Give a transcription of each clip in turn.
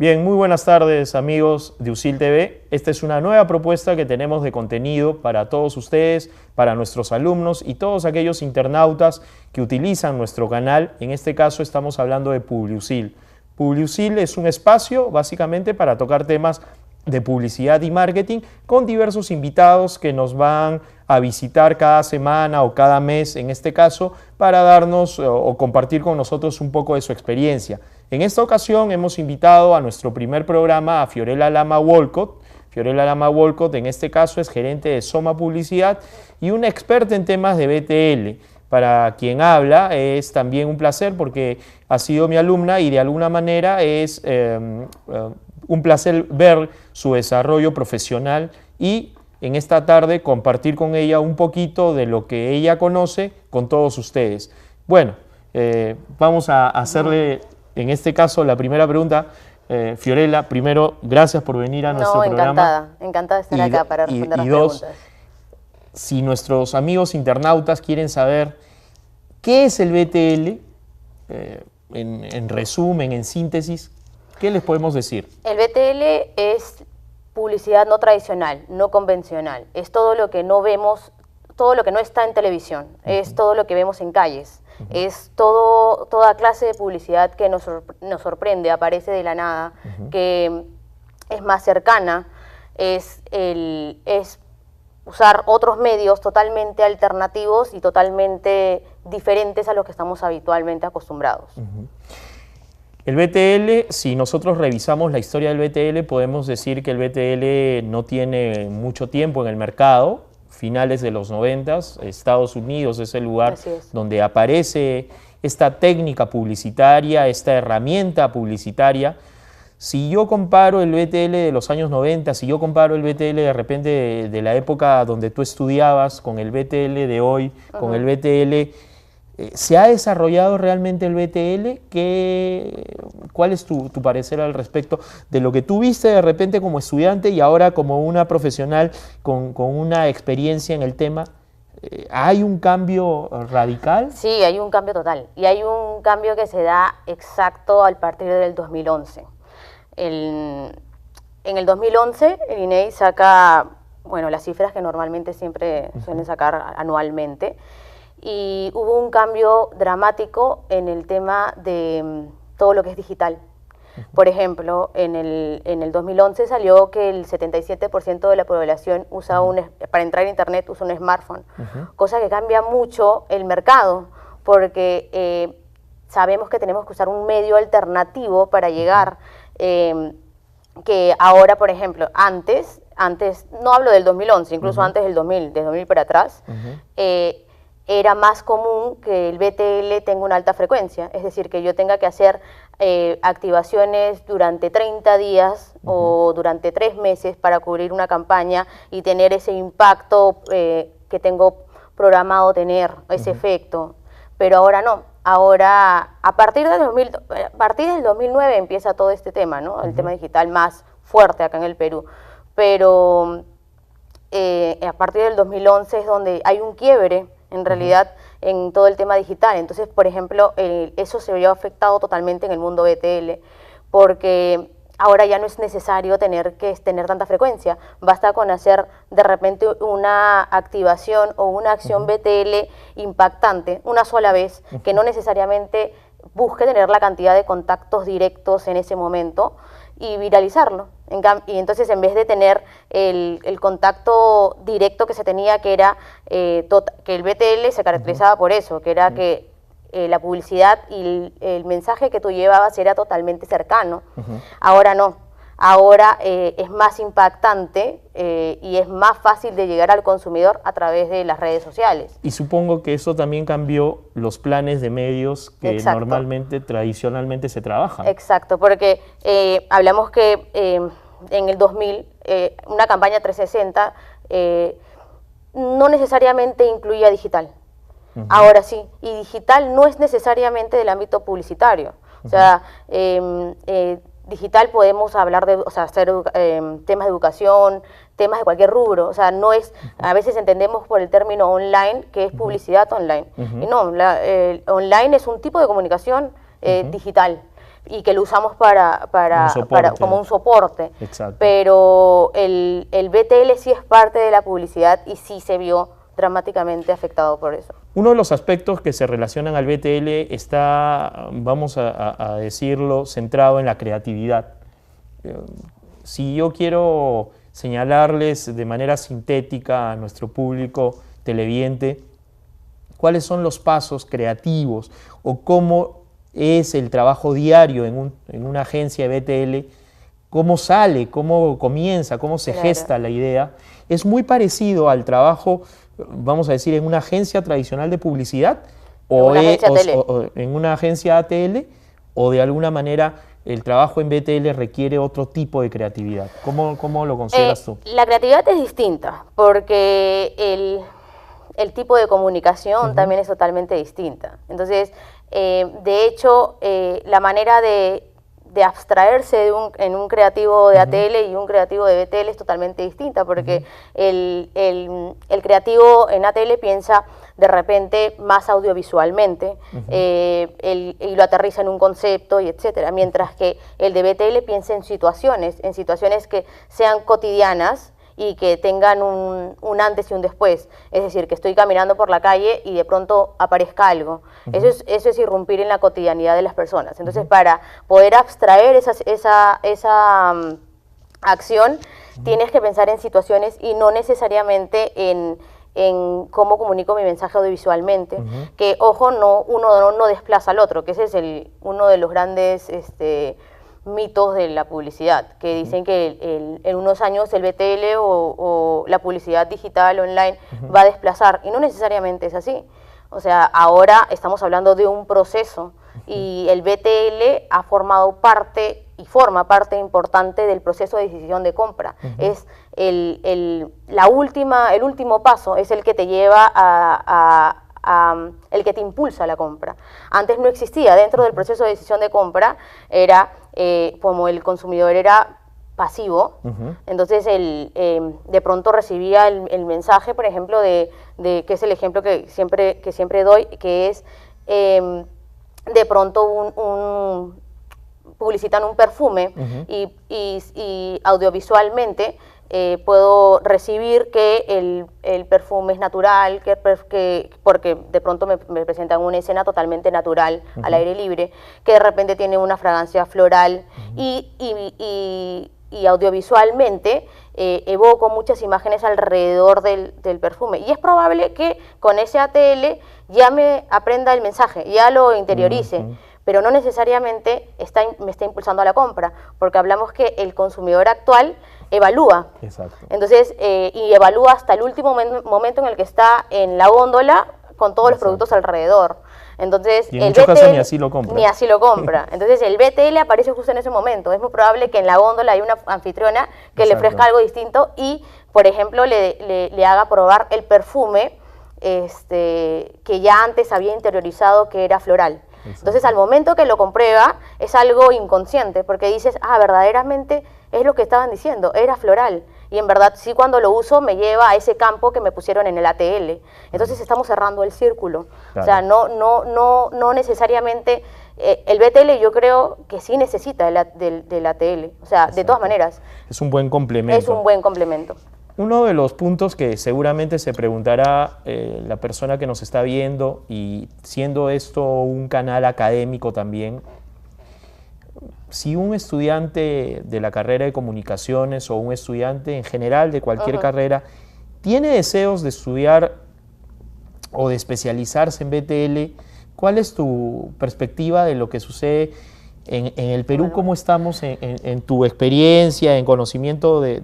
Bien, muy buenas tardes amigos de USIL TV. Esta es una nueva propuesta que tenemos de contenido para todos ustedes, para nuestros alumnos y todos aquellos internautas que utilizan nuestro canal. En este caso estamos hablando de PubliUSIL. PubliUSIL es un espacio básicamente para tocar temas de publicidad y marketing con diversos invitados que nos van a visitar cada semana o cada mes, en este caso, para darnos o compartir con nosotros un poco de su experiencia. En esta ocasión hemos invitado a nuestro primer programa a Fiorella Lama Wolcott. Fiorella Lama Wolcott en este caso es gerente de Soma Publicidad y una experta en temas de BTL. Para quien habla es también un placer porque ha sido mi alumna y de alguna manera es un placer ver su desarrollo profesional y en esta tarde compartir con ella un poquito de lo que ella conoce con todos ustedes. Bueno, vamos a hacerle en este caso la primera pregunta. Fiorella, primero, gracias por venir a nuestro programa. Encantada de estar acá para responder las preguntas. Si nuestros amigos internautas quieren saber qué es el BTL, en resumen, en síntesis, ¿qué les podemos decir? El BTL es publicidad no tradicional, no convencional. Es todo lo que no vemos, todo lo que no está en televisión, es todo lo que vemos en calles. Es toda clase de publicidad que nos sorprende, aparece de la nada, que es más cercana, es usar otros medios totalmente alternativos y totalmente diferentes a los que estamos habitualmente acostumbrados. El BTL, si nosotros revisamos la historia del BTL, podemos decir que el BTL no tiene mucho tiempo en el mercado. Finales de los 90s, Estados Unidos es el lugar donde aparece esta técnica publicitaria, esta herramienta publicitaria. Si yo comparo el BTL de los años 90, si yo comparo el BTL de repente de la época donde tú estudiabas con el BTL de hoy, con el BTL, ¿se ha desarrollado realmente el BTL? ¿Cuál es tu parecer al respecto de lo que tú viste de repente como estudiante y ahora como una profesional con una experiencia en el tema? ¿Hay un cambio radical? Sí, hay un cambio total. Y hay un cambio que se da exacto a partir del 2011. En el 2011 el INEI saca, bueno, las cifras que normalmente siempre suelen sacar anualmente, y hubo un cambio dramático en el tema de todo lo que es digital. Por ejemplo, en el 2011 salió que el 77% de la población usa para entrar a internet usa un smartphone, cosa que cambia mucho el mercado, porque sabemos que tenemos que usar un medio alternativo para llegar, que ahora, por ejemplo, antes, no hablo del 2011, incluso antes del 2000, desde 2000 para atrás, era más común que el BTL tenga una alta frecuencia, es decir, que yo tenga que hacer activaciones durante 30 días o durante 3 meses para cubrir una campaña y tener ese impacto que tengo programado tener, ese efecto. Pero ahora no, ahora a partir del 2009 empieza todo este tema, ¿no? El tema digital más fuerte acá en el Perú, pero a partir del 2011 es donde hay un quiebre en realidad en todo el tema digital. Entonces, por ejemplo, eso se vio afectado totalmente en el mundo BTL, porque ahora ya no es necesario tener tanta frecuencia, basta con hacer de repente una activación o una acción BTL impactante una sola vez, que no necesariamente busque tener la cantidad de contactos directos en ese momento y viralizarlo. Y entonces, en vez de tener el contacto directo que se tenía, que era que el BTL se caracterizaba por eso, que era que la publicidad y el mensaje que tú llevabas era totalmente cercano. Ahora no. Ahora es más impactante y es más fácil de llegar al consumidor a través de las redes sociales. Y supongo que eso también cambió los planes de medios que normalmente, tradicionalmente se trabajan. Exacto, porque hablamos que en el 2000 una campaña 360 no necesariamente incluía digital. Ahora sí, y digital no es necesariamente del ámbito publicitario. O sea, digital podemos hablar de, hacer temas de educación, temas de cualquier rubro. O sea, no es, a veces entendemos por el término online que es publicidad online. Y no, online es un tipo de comunicación digital. y que lo usamos como un soporte. Exacto. Pero el BTL sí es parte de la publicidad y sí se vio dramáticamente afectado por eso. Uno de los aspectos que se relacionan al BTL está, vamos a decirlo, centrado en la creatividad. Si yo quiero señalarles de manera sintética a nuestro público televidente cuáles son los pasos creativos o cómo es el trabajo diario en una agencia de BTL, cómo sale, cómo comienza, cómo se gesta la idea, es muy parecido al trabajo, vamos a decir, en una agencia tradicional de publicidad o en una agencia ATL, o de alguna manera el trabajo en BTL requiere otro tipo de creatividad. ¿Cómo lo consideras tú? La creatividad es distinta porque el tipo de comunicación también es totalmente distinta. Entonces, de hecho, la manera de abstraerse en un creativo de ATL y un creativo de BTL es totalmente distinta, porque el creativo en ATL piensa de repente más audiovisualmente y lo aterriza en un concepto y etcétera, mientras que el de BTL piensa en situaciones que sean cotidianas y que tengan un antes y un después. Es decir, que estoy caminando por la calle y de pronto aparezca algo. Eso es irrumpir en la cotidianidad de las personas. Entonces, para poder abstraer esa acción, tienes que pensar en situaciones y no necesariamente en cómo comunico mi mensaje audiovisualmente, que, ojo, uno no desplaza al otro, que ese es uno de los grandes mitos de la publicidad, que dicen que en unos años el BTL o la publicidad digital online va a desplazar, y no necesariamente es así. O sea, ahora estamos hablando de un proceso y el BTL ha formado parte y forma parte importante del proceso de decisión de compra. Es el último paso, es el que te lleva el que te impulsa la compra. Antes no existía, dentro del proceso de decisión de compra era como el consumidor era pasivo, entonces de pronto recibía el mensaje, por ejemplo, que es el ejemplo que siempre doy, que es de pronto publicitan un perfume y audiovisualmente puedo recibir que el perfume es natural, porque de pronto me presentan una escena totalmente natural, al aire libre, que de repente tiene una fragancia floral y audiovisualmente evoco muchas imágenes alrededor del perfume. Y es probable que con ese ATL ya me aprenda el mensaje, ya lo interiorice. Pero no necesariamente me está impulsando a la compra, porque hablamos que el consumidor actual evalúa. Exacto. Entonces, y evalúa hasta el último momento en el que está en la góndola con todos los productos alrededor. Entonces, y en muchos casos ni así lo compra. Ni así lo compra. Entonces, el BTL aparece justo en ese momento. Es muy probable que en la góndola hay una anfitriona que le ofrezca algo distinto y, por ejemplo, le haga probar el perfume que ya antes había interiorizado que era floral. Entonces, al momento que lo comprueba, es algo inconsciente, porque dices, verdaderamente es lo que estaban diciendo, era floral. Y en verdad, sí, cuando lo uso, me lleva a ese campo que me pusieron en el ATL. Entonces, estamos cerrando el círculo. Claro. O sea, no necesariamente... el BTL yo creo que sí necesita del ATL. O sea, de todas maneras. Es un buen complemento. Es un buen complemento. Uno de los puntos que seguramente se preguntará la persona que nos está viendo, y siendo esto un canal académico también, si un estudiante de la carrera de comunicaciones o un estudiante en general de cualquier carrera tiene deseos de estudiar o de especializarse en BTL, ¿cuál es tu perspectiva de lo que sucede en el Perú? ¿Cómo estamos en tu experiencia, en conocimiento de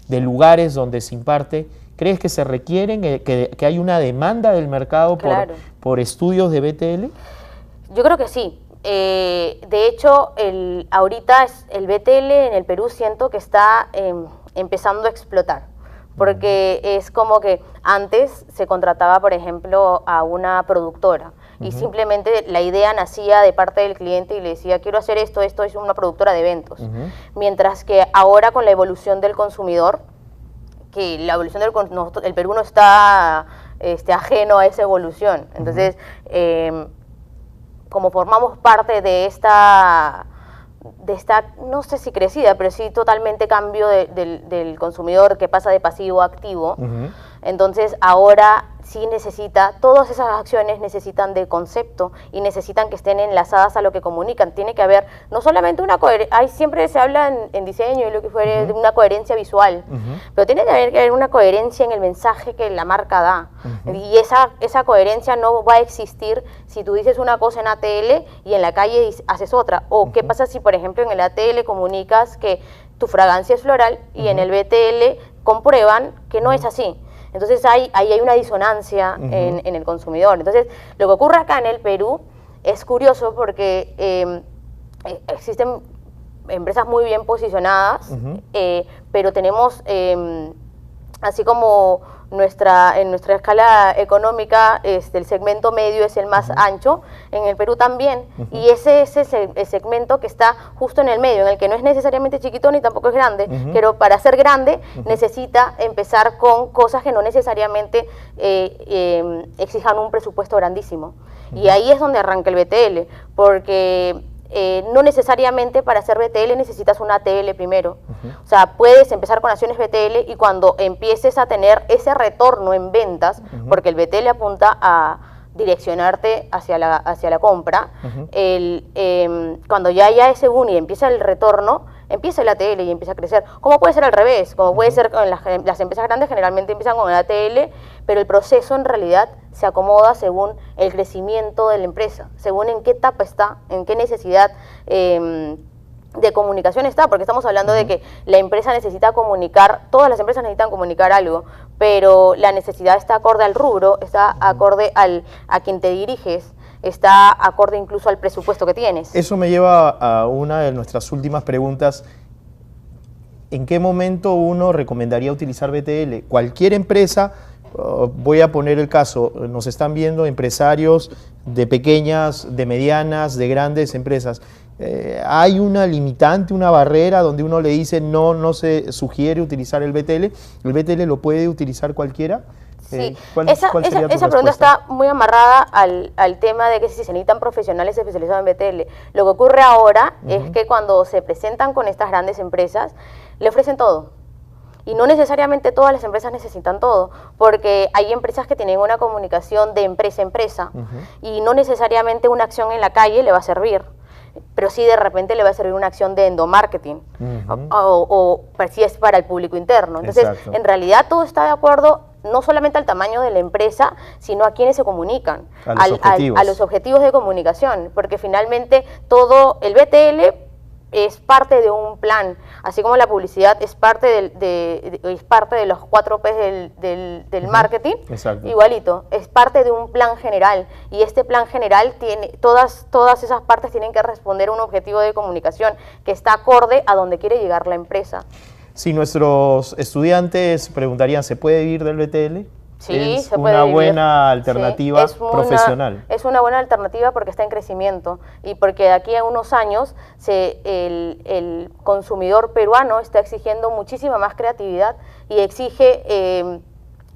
lugares donde se imparte? ¿Crees que se requieren, que hay una demanda del mercado por estudios de BTL? Yo creo que sí. De hecho, ahorita el BTL en el Perú siento que está empezando a explotar, porque es como que antes se contrataba, por ejemplo, a una productora, y simplemente la idea nacía de parte del cliente y le decía, quiero hacer esto es una productora de eventos. Mientras que ahora, con la evolución del consumidor, que la evolución el Perú no está ajeno a esa evolución. Entonces, como formamos parte de esta no sé si crecida, pero sí totalmente cambio del consumidor que pasa de pasivo a activo. Entonces ahora sí todas esas acciones necesitan de concepto y necesitan que estén enlazadas a lo que comunican. Tiene que haber no solamente una coherencia, siempre se habla en diseño y lo que fuere de una coherencia visual, pero tiene que haber una coherencia en el mensaje que la marca da. Y esa coherencia no va a existir si tú dices una cosa en ATL y en la calle haces otra. O qué pasa si, por ejemplo, en el ATL comunicas que tu fragancia es floral y en el BTL comprueban que no es así. Entonces ahí hay una disonancia en el consumidor. Entonces lo que ocurre acá en el Perú es curioso porque existen empresas muy bien posicionadas, pero tenemos, así como en nuestra escala económica, el segmento medio es el más ancho, en el Perú también, y ese es el segmento que está justo en el medio, en el que no es necesariamente chiquito ni tampoco es grande, pero para ser grande necesita empezar con cosas que no necesariamente exijan un presupuesto grandísimo. Y ahí es donde arranca el BTL, porque no necesariamente para hacer BTL necesitas una ATL primero. O sea, puedes empezar con acciones BTL y cuando empieces a tener ese retorno en ventas, porque el BTL apunta a direccionarte hacia la compra, cuando ya haya ese boom y empieza el retorno, empieza el ATL y empieza a crecer. ¿Cómo puede ser al revés? Como puede ser con las empresas grandes, generalmente empiezan con el ATL, pero el proceso en realidad se acomoda según el crecimiento de la empresa, según en qué etapa está, en qué necesidad de comunicación está, porque estamos hablando de que la empresa necesita comunicar, todas las empresas necesitan comunicar algo, pero la necesidad está acorde al rubro, está acorde a quien te diriges, está acorde incluso al presupuesto que tienes. Eso me lleva a una de nuestras últimas preguntas. ¿En qué momento uno recomendaría utilizar BTL? Cualquier empresa, voy a poner el caso, nos están viendo empresarios de pequeñas, de medianas, de grandes empresas. ¿Hay una limitante, una barrera donde uno le dice no se sugiere utilizar el BTL? ¿El BTL lo puede utilizar cualquiera? Sí, esa pregunta está muy amarrada al tema de que si se necesitan profesionales especializados en BTL. Lo que ocurre ahora es que cuando se presentan con estas grandes empresas, le ofrecen todo. Y no necesariamente todas las empresas necesitan todo, porque hay empresas que tienen una comunicación de empresa a empresa y no necesariamente una acción en la calle le va a servir, pero sí de repente le va a servir una acción de endomarketing o si es para el público interno. Entonces, en realidad todo está de acuerdo no solamente al tamaño de la empresa, sino a quienes se comunican, a los objetivos de comunicación, porque finalmente todo el BTL es parte de un plan, así como la publicidad es parte de los 4 P's del marketing, igualito, es parte de un plan general, y este plan general tiene, todas esas partes tienen que responder a un objetivo de comunicación que está acorde a donde quiere llegar la empresa. Si nuestros estudiantes preguntarían, ¿se puede vivir del BTL? Sí, es una buena alternativa profesional. Es una buena alternativa porque está en crecimiento y porque de aquí a unos años el consumidor peruano está exigiendo muchísima más creatividad y exige,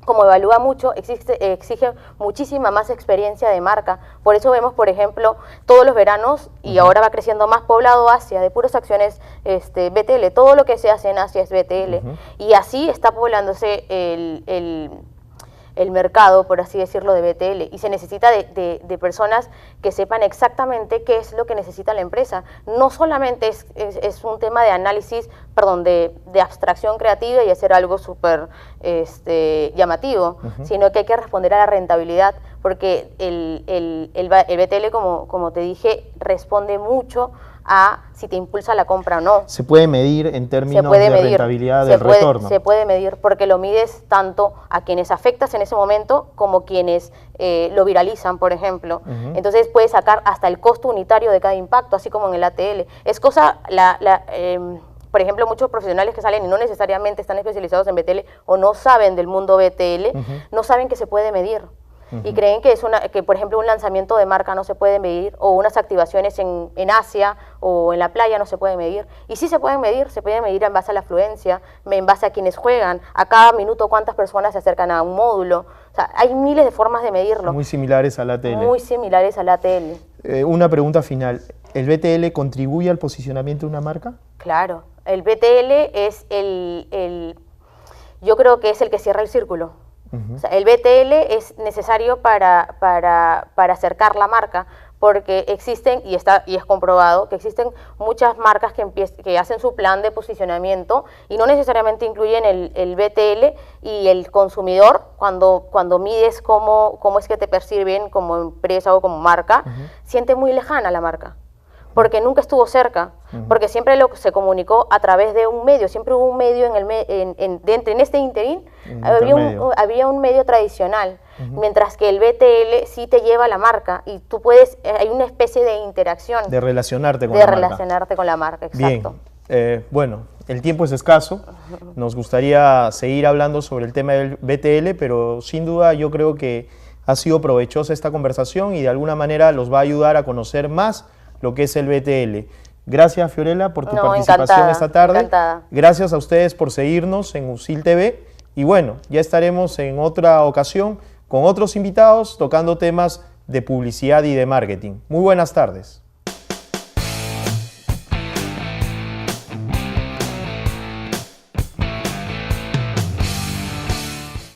como evalúa mucho, exige muchísima más experiencia de marca. Por eso vemos, por ejemplo, todos los veranos, y ahora va creciendo más poblado Asia, de puras acciones BTL. Todo lo que se hace en Asia es BTL. Y así está poblándose el mercado, por así decirlo, de BTL, y se necesita de personas que sepan exactamente qué es lo que necesita la empresa. No solamente es un tema de análisis, perdón, de abstracción creativa y hacer algo súper llamativo, sino que hay que responder a la rentabilidad, porque el BTL, como te dije, responde mucho a si te impulsa la compra o no. ¿Se puede medir en términos de rentabilidad del retorno? Se puede medir porque lo mides tanto a quienes afectas en ese momento como quienes lo viralizan, por ejemplo. Entonces puedes sacar hasta el costo unitario de cada impacto, así como en el ATL. Es cosa, por ejemplo, muchos profesionales que salen y no necesariamente están especializados en BTL o no saben del mundo BTL, no saben que se puede medir. Y creen que por ejemplo, un lanzamiento de marca no se puede medir, o unas activaciones en Asia o en la playa no se puede medir. Y sí se pueden medir en base a la afluencia, en base a quienes juegan, a cada minuto cuántas personas se acercan a un módulo. O sea, hay miles de formas de medirlo. Muy similares al ATL. Muy similares al ATL. Una pregunta final. ¿El BTL contribuye al posicionamiento de una marca? Claro, el BTL es yo creo que es el que cierra el círculo. O sea, el BTL es necesario para acercar la marca, porque existen, y es comprobado, que existen muchas marcas que hacen su plan de posicionamiento y no necesariamente incluyen el BTL, y el consumidor, cuando mides cómo es que te perciben como empresa o como marca, siente muy lejana la marca, porque nunca estuvo cerca, porque siempre se comunicó a través de un medio, siempre hubo un medio en este interín, había un medio tradicional, mientras que el BTL sí te lleva a la marca y tú hay una especie de interacción. De relacionarte con la marca. De relacionarte con la marca, exacto. Bien, bueno, el tiempo es escaso, nos gustaría seguir hablando sobre el tema del BTL, pero sin duda yo creo que ha sido provechosa esta conversación y de alguna manera los va a ayudar a conocer más lo que es el BTL. Gracias, Fiorella, por tu participación esta tarde. Encantada. Gracias a ustedes por seguirnos en USIL TV. Y bueno, ya estaremos en otra ocasión con otros invitados tocando temas de publicidad y de marketing. Muy buenas tardes.